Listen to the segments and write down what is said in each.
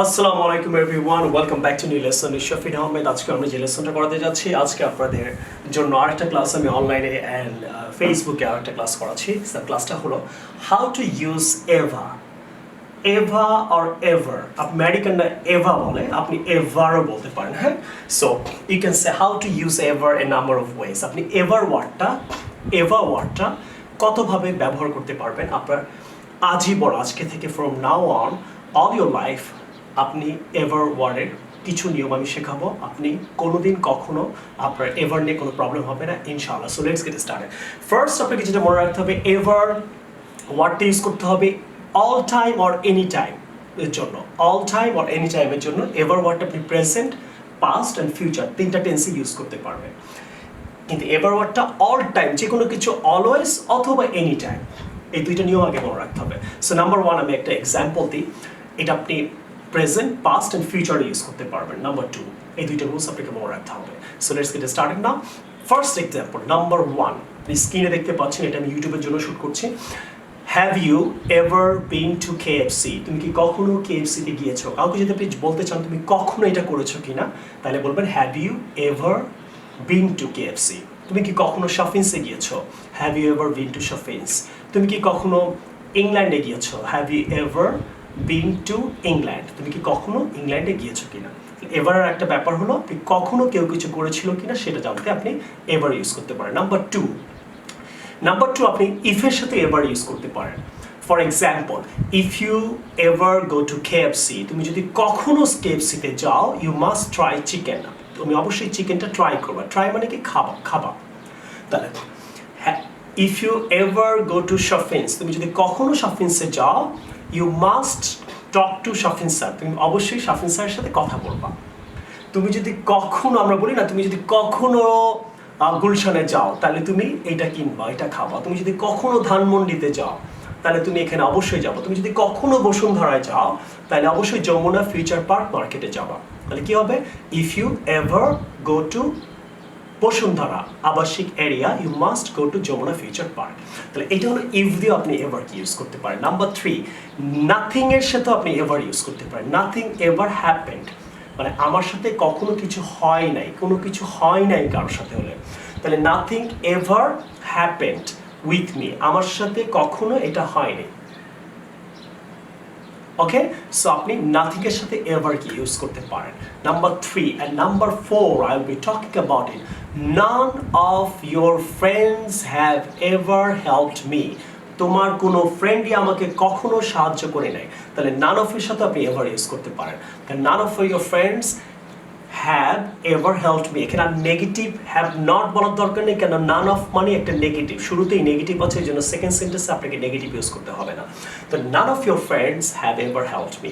আসসালামু আলাইকুম everyone, welcome back to new lesson with Shafin Ahmed. আজকে আমরা যে লেসনটা করাতে যাচ্ছি, আজকে আপনাদের জন্য আরেকটা ক্লাস আমি অনলাইনে অ্যান্ড ফেসবুকে আরেকটা ক্লাস করাচ্ছি। ক্লাসটা হলো how to use ever. Ever or ever, আমেরিকানরা এভা বলে, আপনি এভারও বলতে পারেন। হ্যাঁ, so you can say how to use ever a number of ways. আপনি এভা ওয়ার্ডটা কতভাবে ব্যবহার করতে পারবেন আপনার আজীবন, আজকে থেকে from now on all your life. আপনি এভার ওয়ার্ডের কিছু নিয়ম আমি শেখাবো, আপনি কোনোদিন কখনো আপনার এভার নিয়ে কোনো প্রবলেম হবে না ইনশাআল্লাহ। So let's get started. First আপনাকে যেটা মনে রাখতে হবে, এভার ওয়ার্ডটা ইউজ করতে হবে all time or any time এর জন্য। অল টাইম অর এনি টাইমের জন্য এভার ওয়ার্ডটা আপনি প্রেজেন্ট, পাস্ট অ্যান্ড ফিউচার তিনটা টেন্সে ইউজ করতে পারবেন। কিন্তু এভার ওয়ার্ডটা অল টাইম, যে কোনো কিছু অলওয়েজ অথবা এনি টাইম, এই দুইটা নিয়ম আগে মনে রাখতে হবে। সো নাম্বার ওয়ান, আমি একটা এক্সাম্পল দিই। এটা আপনি প্রেজেন্ট, পাস্ট অ্যান্ড ফিউচারে ইউজ করতে পারবেন। নাম্বার টু, এই দুইটা রুলস আপনাকে মনে রাখতে হবে। So let's get started now. First example, number one, আপনি স্ক্রিনে দেখতে পাচ্ছেন, এটা আমি ইউটিউবের জন্য শুট করছি। Have you ever been to KFC? তুমি কি কখনো KFC তে গিয়েছো? কাউকে যদি আপনি বলতে চান তুমি কখনো এটা করেছো কিনা, তাহলে বলবেন have you ever been to KFC? তুমি কি কখনো শফিন্সে গিয়েছো? Have you ever been to Shafins? তুমি কি কখনো ইংল্যান্ডে গিয়েছো? Have you ever been to England? তুমি কি কখনো ইংল্যান্ডে গিয়েছো কিনা? এভারের একটা ব্যাপার হলো আপনি কখনো কেউ কিছু করেছিল কিনা সেটা জানতে আপনি এভার ইউজ করতে পারেন। নাম্বার টু, আপনি ইফের সাথে এভার ইউজ করতে পারেন। For example, if you ever go to KFC, তুমি যদি কখনো KFC তে যাও, ইউ মাস্ট ট্রাই চিকেন। তুমি অবশ্যই চিকেনটা ট্রাই করবা। ট্রাই মানে কি? খাবা। তাহলে if you ever go to Shafins, তুমি যদি কখনো শফিন্সে যাও, you must talk to Shafin sir, তুমি অবশ্যই শফিন স্যারের সাথে কথা বলবা। তুমি যদি কখনো, আমরা বলি না, তুমি যদি কখনো গুলশানে যাও, তাহলে তুমি এটা কিনবা, এটা খাবা। তুমি যদি কখনো ধানমন্ডিতে যাও, তাহলে তুমি এখানে অবশ্যই যাবো। তুমি যদি কখনো বসুন্ধরায় যাও, তাহলে অবশ্যই যমুনা ফিউচার পার্ক মার্কেটে যাবা। তাহলে কি হবে? If you ever go to Bashundhara আবাসিক area, you must go to Jamuna Future Park. তাহলে এটা হলো ইফ দিয়ে আপনি এভার কি ইউজ করতে পারেন। নাম্বার থ্রি, নাথিং এর সাথে আপনি এভার ইউজ করতে পারেন। নাথিং এভার হ্যাপেন্ড, মানে আমার সাথে কখনো কিছু হয় নাই, কোনো কিছু হয় নাই কারোর সাথে হলে, তাহলে nothing ever happened with me, আমার সাথে কখনো এটা হয়নি। ওকে, সো আপনি নাথিং এর সাথে এভার কি ইউজ করতে পারেন। Number three and number four, I will be talking about it. None of your friends have ever helped me, তোমার কোনো ফ্রেন্ডই আমাকে কখনো সাহায্য করে নাই। তাহলে নান অফ এর সাথে আপনি এভার ইউজ করতে পারেন। None of your friends have ever helped me, এখানে আর নেগেটিভ হ্যাভ নট বলার দরকার নেই, কেন নান অফ মানে একটা নেগেটিভ, শুরুতেই নেগেটিভ আছে, এই জন্য সেকেন্ড সেন্টেন্সে আপনাকে নেগেটিভ ইউজ করতে হবে না। তো none of your friends have ever helped me.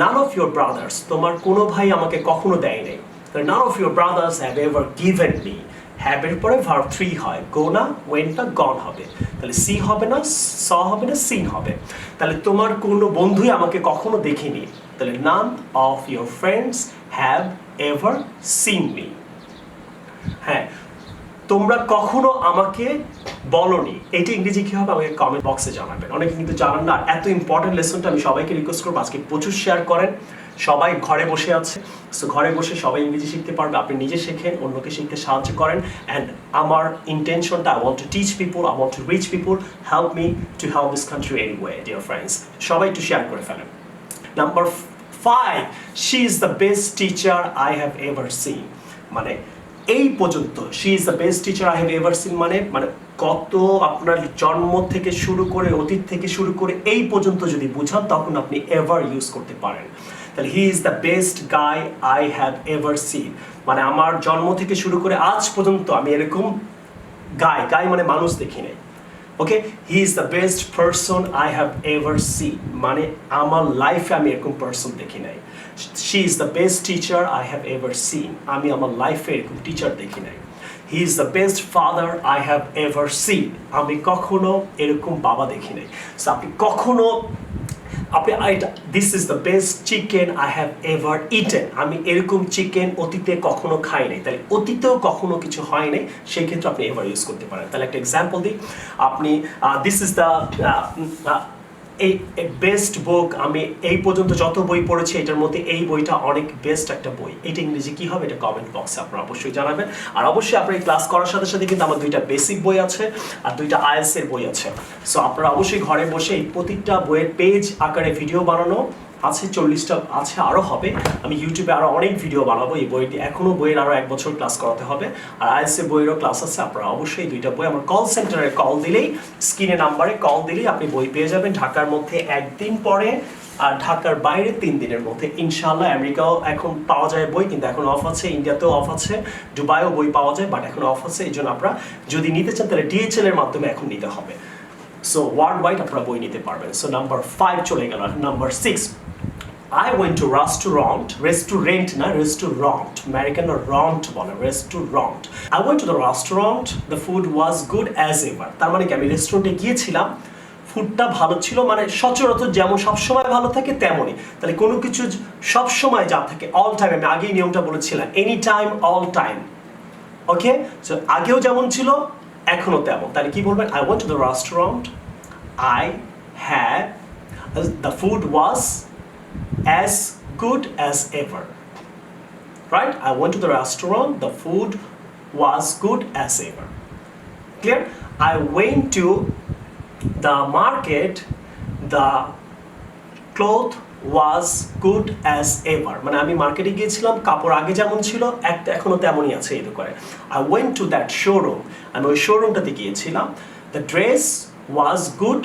None of your brothers, তোমার কোনো ভাই আমাকে কখনো দেয় নাই। None of your brothers have ever given me. Have এর পরে ভার্ব থ্রি হয়, গো না, ওয়েনটা গন হবে, তাহলে সি হবে না, স হবে না, সিন হবে। তাহলে তোমার কোনো বন্ধুই আমাকে কখনো দেখেনি, তাহলে none of your friends have ever seen me. হ্যাঁ, তোমরা কখনো আমাকে বলনি, এটা ইংরেজি কি হবে আমাকে কমেন্ট বক্সে জানাবেন। অনেকে কিন্তু জানান না, এত ইম্পর্টেন্ট লেসনটা আমি সবাইকে রিকোয়েস্ট করবো আজকে প্রচুর শেয়ার করেন। সবাই ঘরে বসে আছে, সো ঘরে বসে সবাই ইংরেজি শিখতে পারবে, আপনি নিজে শেখেন, অন্যকে শিখতে সাহায্য করেন। অ্যান্ড আমার ইন্টেনশনটা, I want to teach people, I want to reach people, help me to help this country anyway dear friends. সবাই একটু শেয়ার করে ফেলেন। Number 5, she is the best teacher I have ever seen, মানে এই পর্যন্ত she is the best teacher I have ever seen মানে কত আপনার জন্ম থেকে শুরু করে, অতীত থেকে শুরু করে এই পর্যন্ত যদি বুঝান, তখন আপনি এভার ইউজ করতে পারেন। তাহলে he is the best guy I have ever seen, মানে আমার জন্ম থেকে শুরু করে আজ পর্যন্ত আমি এরকম গাই মানে মানুষ দেখি নাই। Okay, he is the best person I have ever seen, মানে আমার লাইফে আমি এরকম পারসন দেখি নাই। She is the best teacher I have ever seen, আমি আমার লাইফে এরকম টিচার দেখি নাই। He is the best father I have ever seen, আমি কখনো এরকম বাবা দেখি নাই। সো আপনি কখনো this is the best chicken I have ever eaten, আমি এরকম চিকেন অতীতে কখনো খাই নাই, তাহলে অতীতেও কখনো কিছু হয় নাই, সেই ক্ষেত্রে আপনি এভার ইউজ করতে পারেন। তাহলে একটা এক্সাম্পল দিই, আপনি দিস ইজ দ্য এই বেস্ট বুক, আমি এই পর্যন্ত যত বই পড়েছি এটার মধ্যে এই বইটা অনেক বেস্ট একটা বই। এটা ইংরেজি কি হবে এটা কমেন্ট বক্সে আপনারা অবশ্যই জানাবেন। আর অবশ্যই আপনার এই ক্লাস করার সাথে সাথে কিন্তু আমার 2টা বেসিক বই আছে আর 2টা IELTS এর বই আছে। সো আপনারা অবশ্যই ঘরে বসে এই প্রতিটা বইয়ের পেজ আকারে ভিডিও বানানো আছে, 40টা আছে, আরও হবে। আমি ইউটিউবে আরও অনেক ভিডিও বানাবো। এই বইটি এখনও বইয়ের আরও 1 বছর ক্লাস করাতে হবে। আর IELTS এর বইয়েরও ক্লাস আছে। আপনারা অবশ্যই 2টা বই আমার কল সেন্টারে কল দিলেই, স্ক্রিনে নাম্বারে কল দিলেই আপনি বই পেয়ে যাবেন। ঢাকার মধ্যে 1 দিন পরে আর ঢাকার বাইরে 3 দিনের মধ্যে ইনশাআল্লাহ। আমেরিকাও এখন পাওয়া যায় বই, কিন্তু এখন অফ আছে, ইন্ডিয়াতেও অফ আছে, দুবাইও বই পাওয়া যায়, বাট এখন অফ আছে। এই জন্য আপনারা যদি নিতে চান তাহলে DHL এর মাধ্যমে এখন নিতে হবে। সো ওয়ার্ল্ড ওয়াইড আপনারা বই নিতে পারবেন। সো নাম্বার 5 চলে গেল। Number 6, I went to restaurant না restaurant, American restaurant বলে, restaurant. I went to the restaurant, the food was good as ever. তার মানে কি আমি রেস্টুরেন্টে গিয়েছিলাম, ফুডটা ভালো ছিল, মানে সচরাচর যেমন সবসময় ভালো থাকে তেমনই। তাহলে কোনো কিছু সবসময় যা থাকে, অল টাইম, আমি আগেই নিয়মটা বলেছিলাম, এনি টাইম, অল টাইম। ওকে, সো আগেও যেমন ছিল এখনো তেমন। তাহলে কি বলবেন? I went to the restaurant, I had, the food was as good as ever. Right? I went to the restaurant, the food was good as ever. Clear? I went to the market, the cloth was good as ever. মানে আমি মার্কেটে গিয়েছিলাম, কাপড় আগে যেমন ছিল এখনো তেমনই আছে এই দোকানে। I went to that showroom, আমি ওই শোরুমটাতে গিয়েছিলাম। The dress was good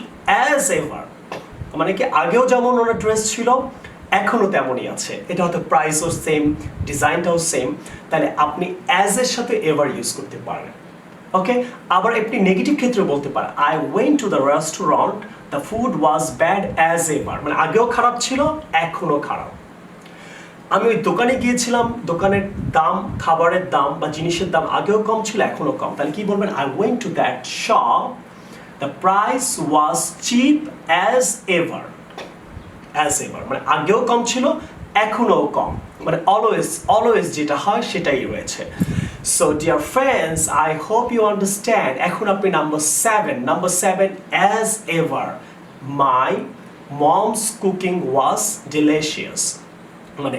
as ever. মানে কি আগেও যেমন ওনার ড্রেস ছিল এখনো তেমনই আছে। এটা হয়তো প্রাইসও সেম, ডিজাইনটাও সেম। তাহলে আপনি অ্যাজ এর সাথে এভার ইউজ করতে পারেন। ওকে, আবার আপনি নেগেটিভ ক্ষেত্রে বলতে পারেন I went to the restaurant, the food was bad as ever. মানে আগেও খারাপ ছিল এখনো খারাপ। আমি ওই দোকানে গিয়েছিলাম, দোকানের দাম, খাবারের দাম বা জিনিসের দাম আগেও কম ছিল এখনো কম। তাহলে কি বলবেন? I went to that shop, the price was cheap as ever. As ever মানে আগেও কম ছিল এখনো কম, মানে অলওয়েজ যেটা হয় সেটাই রয়েছে। So dear friends, I hope you understand. এখন আপনি number 7, as ever my mom's cooking was delicious. মানে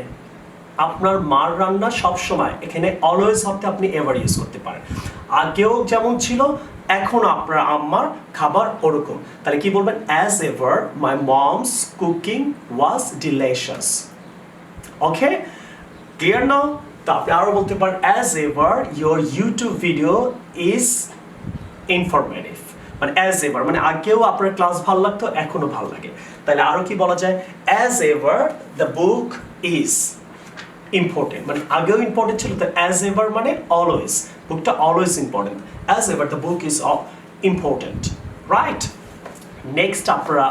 আপনার মার রান্না সব সময়, এখানে অলওয়েজ হতে আপনি এভার ইউজ করতে পারেন। আগেও যেমন ছিল এখন আপনার আম্মার খাবার ওরকম। তাহলে কি বলবেন? As ever my mom's cooking was delicious. Okay, clear now? তো আপনি আরো বলতে পারেন as ever your YouTube video is informative. মানে as ever মানে আগেও আপনার ক্লাস ভালো লাগতো এখনো ভালো লাগে। তাহলে আরো কি বলা যায়? As ever the book is important. মানে আগেও ইম্পর্টেন্ট ছিল, তো as ever মানে অলওয়েজ, বুকটা always important. As ever the book is important. Right? Next আপনারা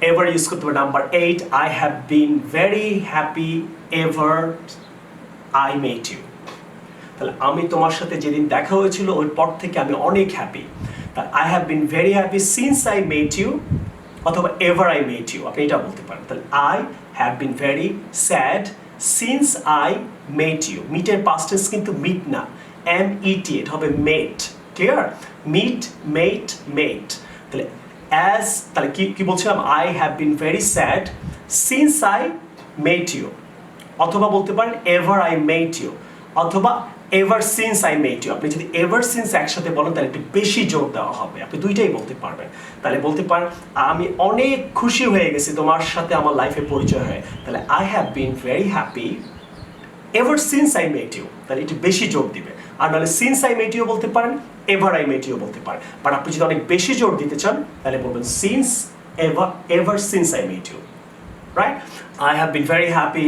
ever ইউজ করতে হবে। Number 8, I have been very happy ever I met you. তাহলে আমি তোমার সাথে যেদিন দেখা হয়েছিল ওই পর থেকে আমি অনেক হ্যাপি। তাহলে I have been very happy since I met you অথবা ever I met you, আপনি এটা বলতে পারেন। তাহলে I have been very sad since I met you. meet এর past tense কিন্তু meet না, MET, এটা হবে met. ক্লিয়ার? meet, mate. তাহলে as, তাহলে কি বলছিলাম? I have been very sad since I met you, অথবা বলতে পারেন ever I met you, অথবা ever since I met you. আপনি যদি ever since একসাথে বলেন তাহলে একটু বেশি জোর দেওয়া হবে, আপনি দুইটাই বলতে পারবেন। তাহলে বলতে পারেন আমি অনেক খুশি হয়ে গেছি তোমার সাথে আমার লাইফে পরিচয় হয়। তাহলে I have been very happy ever since I met you, তাহলে একটু বেশি জোর দিবে। আর নাহলে since I met you বলতে পারেন, ever I met you বলতে পারেন। বাট আপনি যদি অনেক বেশি জোর দিতে চান তাহলে বলবেন since ever since I met you. Right? I have been very happy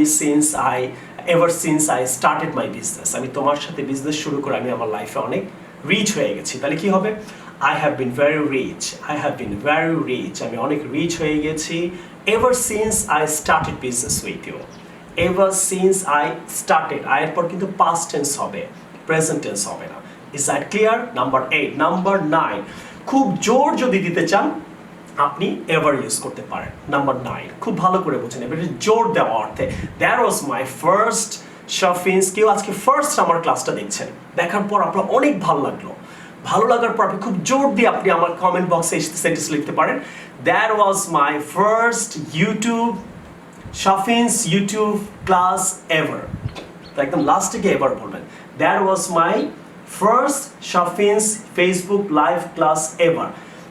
ever since I started my business. আমি তোমার সাথে বিজনেস শুরু করে আমি আমার লাইফে অনেক রিচ হয়ে গেছি। তাহলে কি হবে? I have been very rich. আমি অনেক রিচ হয়ে গেছি ever since I started business with you. Ever since I started, এর পর কিন্তু past tense হবে, present tense হবে না। Is that clear? Number 8. Number 9, খুব জোর যদি দিতে চান আপনি এভার ইউজ করতে পারেন। নাম্বার 9, খুব ভালো করে বুঝেন, এবার জোর দেওয়া অর্থে। That was my first Shafins. কেউ আজকে ফার্স্ট আমার ক্লাসটা দেখছেন, দেখার পর আপনার অনেক ভালো লাগলো। ভালো লাগার পর আপনি খুব জোর দিয়ে আপনি আমার কমেন্ট বক্সে সেন্টেন্স লিখতে পারেন, That was my first YouTube Shafin's YouTube class ever. একদম লাস্টে গিয়ে এবার বলবেন That was my first Shafin's Facebook live class ever.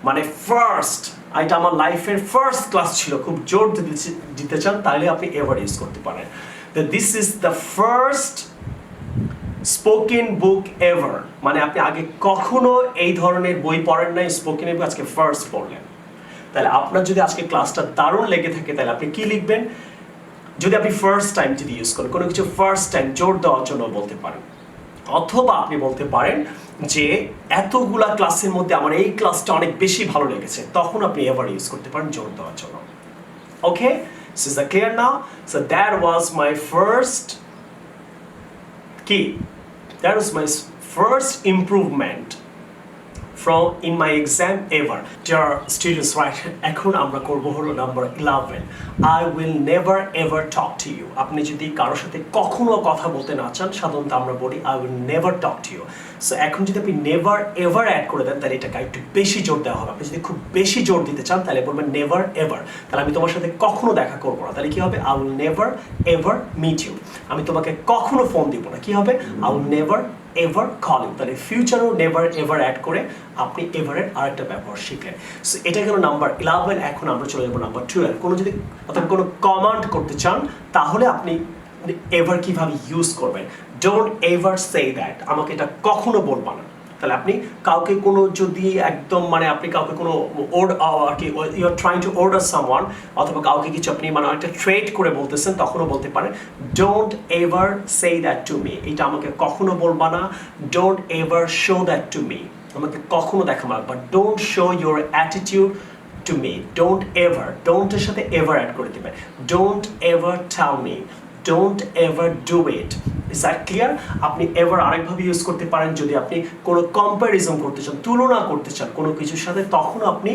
মানে ফার্স্ট এটা আমার লাইফের ফার্স্ট ক্লাস ছিল। খুব জোর দিতে চান তাহলে আপনি এভার ইউজ করতে পারেন। This is the first spoken book ever, মানে আপনি আগে কখনো এই ধরনের বই পড়েন নাই, স্পোকেন বুক আজকে ফার্স্ট পড়লেন। তাহলে আপনার যদি আজকে ক্লাসটা দারুণ লেগে থাকে তাহলে আপনি কি লিখবেন? যদি আপনি ফার্স্ট টাইম যদি ইউজ করেন, কোনো কিছু ফার্স্ট টাইম জোর দেওয়ার জন্য বলতে পারেন, অথবা আপনি বলতে পারেন যে এতগুলা ক্লাসের মধ্যে আমার এই ক্লাসটা অনেক বেশি ভালো লেগেছে, তখন আপনি এভার ইউজ করতে পারেন জোর দেওয়ার জন্য। ওকে, so is that clear now? So that was my first key, that was my first improvement from in my exam ever. Dear students, right, এখন আমরা করব হলো number 11, I will never ever talk to you. আপনি যদি কারোর সাথে কখনো কথা বলতে না চান, সাধারণত আমরা বলি I will never talk to you. So এখন যদি আপনি নেভার এভার অ্যাড করে দেন তাহলে এটাকে একটু বেশি জোর দেওয়া হবে। আপনি যদি খুব বেশি জোর দিতে চান তাহলে বলবেন নেভার এভার, তাহলে আমি তোমার সাথে কখনো দেখা করবো না, তাহলে কি হবে? I will never ever meet you. আমি তোমাকে কখনো ফোন দিব না, কি হবে? I will never ever call you. তাহলে ফিউচারও নেভার এভার অ্যাড করে আপনি এভারের আরেকটা ব্যবহার শিখলেন। সো এটা গেল নাম্বার 11। এখন আমরা চলে যাবো নাম্বার 12। কোনো যদি অর্থাৎ কোনো কমান্ড করতে চান তাহলে আপনি এভার কিভাবে ইউজ করবেন? ডোন্ট এভার সে দ্যাট, আমাকে এটা কখনো বলবা না। তাহলে আপনি কাউকে কোনো যদি একদম মানে আপনি কাউকে কোনো আর কি you are trying to order someone, অথবা কাউকে কিছু আপনি মানে একটা ট্রেড করে বলতেছেন, তখনও বলতে পারেন don't ever say that to me, এটা আমাকে কখনো বলবা না। Don't ever show that to me, আমাকে কখনো দেখাবা না। But don't show your attitude to me, don't ever, ডোন্টের সাথে এভার অ্যাড করে দেবেন। Don't ever tell me, don't ever do it. Is that clear? আপনি এভার আরেকভাবে ইউজ করতে পারেন যদি আপনি কোনো কম্প্যারিজন করতে চান, তুলনা করতে চান কোনো কিছুর সাথে, তখন আপনি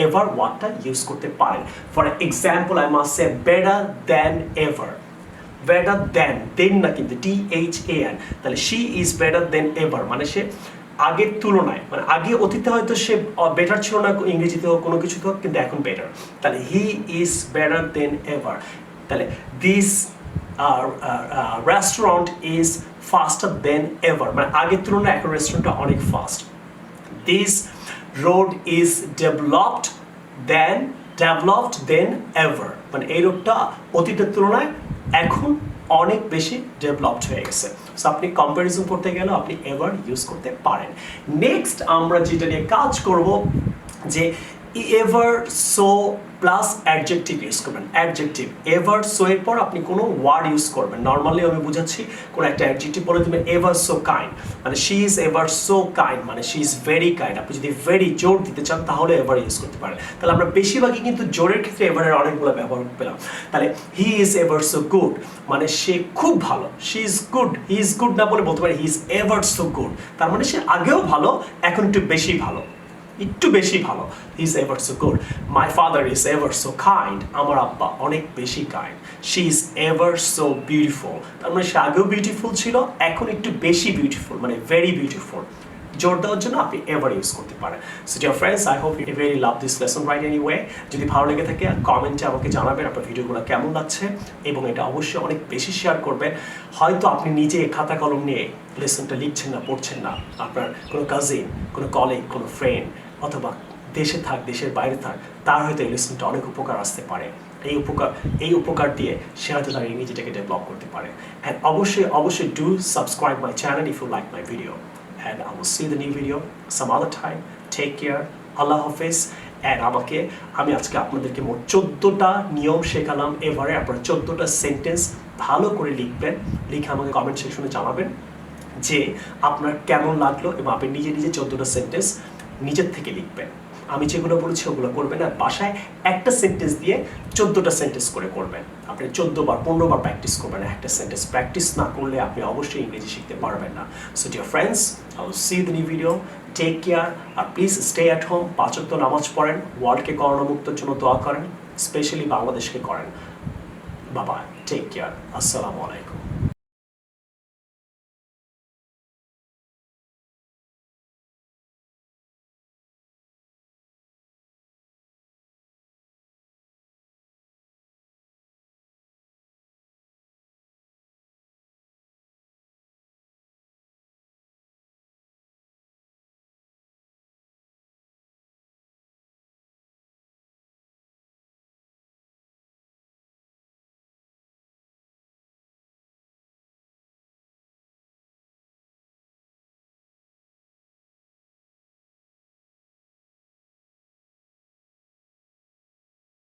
এভার ওয়ার্ডটা ইউজ করতে পারেন। For example, I must say better than ever. Better than, then না কিন্তু, THAN। তাহলে she is better than ever, মানে সে আগের তুলনায়, মানে আগে অতীতে হয়তো সে বেটার ছিল না ইংরেজিতে হোক কোনো কিছুতে হোক, কিন্তু এখন বেটার। তাহলে he is better than ever. তাহলে this restaurant is faster than ever, মানে আগের তুলনায় এখন রেস্টুরেন্টটা অনেক fast. This road is developed than ever, মানে এই রোডটা অতীতের তুলনায় এখন অনেক বেশি ডেভেলপড হয়ে গেছে। সো আপনি কম্প্যারিজন করতে গেলে আপনি এভার ইউজ করতে পারেন। নেক্সট আমরা যেটা নিয়ে কাজ করব যে ever so plus adjective use করবেন। অ্যাডজেক্টিভ এভার সো এর পর আপনি কোনো ওয়ার্ড ইউজ করবেন। নর্মালি আমি বুঝাচ্ছি, কোনো একটা অ্যাডজেক্টিভ বলে দেবেন এভার সো কাইন্ড, মানে she is ever so kind, মানে শি ইজ ভেরি কাইন্ড। আপনি যদি ভেরি জোর দিতে চান তাহলে এভার ইউজ করতে পারেন। তাহলে আমরা বেশিরভাগই কিন্তু জোরের ক্ষেত্রে এভারের অনেকগুলো ব্যবহার পেলাম। তাহলে he is ever so good, মানে সে খুব ভালো। She is good, he is good না বলে বলতে পারে he is ever so good, তার মানে সে আগেও ভালো, এখন একটু বেশি ভালো, একটু বেশি ভালো। He is ever so good. My father is ever so kind, আমার আব্বা অনেক বেশি kind. She is ever so beautiful, তার মানে সে আগেও বিউটিফুল ছিল, এখন একটু বেশি বিউটিফুল, মানে ভেরি বিউটিফুল। জোর দেওয়ার জন্য আপনি এভার ইউজ করতে পারেন। So dear friends, I hope you very love this lesson right anyway. যদি ভালো লেগে থাকে কমেন্টে আমাকে জানাবেন আপনার ভিডিওগুলো কেমন লাগছে, এবং এটা অবশ্যই অনেক বেশি শেয়ার করবেন। হয়তো আপনি নিজে খাতা কলম নিয়ে লেসনটা লিখছেন না, পড়ছেন না, আপনার কোনো কাজিন, কোনো কলিগ, কোনো ফ্রেন্ড, অথবা দেশে থাক, দেশের বাইরে থাক, তার হয়তো এই লেসনটা অনেক উপকার আসতে পারে। এই উপকার দিয়ে সে হয়তো তার ইংরেজিটাকে ডেভেলপ করতে পারে। অ্যান্ড অবশ্যই do subscribe my channel if you like my video. And I will see the new video some other time. Take care. Allah Hafiz. And আমি আজকে আপনাদেরকে মোট 14টা নিয়ম শেখালাম এভারে। আপনারা 14টা সেন্টেন্স ভালো করে লিখবেন, লিখে আমাকে কমেন্ট সেকশনে জানাবেন যে আপনার কেমন লাগলো, এবং আপনি নিজে 14টা সেন্টেন্স নিজের থেকে লিখবেন। আমি যেগুলো বলেছি ওগুলো করবেন, আর বাসায় একটা সেন্টেন্স দিয়ে 14টা সেন্টেন্স করে করবেন। আপনি 14 বার 15 বার প্র্যাকটিস করবেন। একটা সেন্টেন্স প্র্যাকটিস না করলে আপনি অবশ্যই ইংরেজি শিখতে পারবেন না। So dear friends, I will see you the new video. Take care, আর প্লিজ স্টে অ্যাট হোম। 5 ওয়াক্ত নামাজ পড়েন, ওয়ার্ল্ডকে করোনা মুক্তর জন্য দোয়া করেন, স্পেশালি বাংলাদেশকে করেন। বাবা, টেক কেয়ার, আসসালামু আলাইকুম।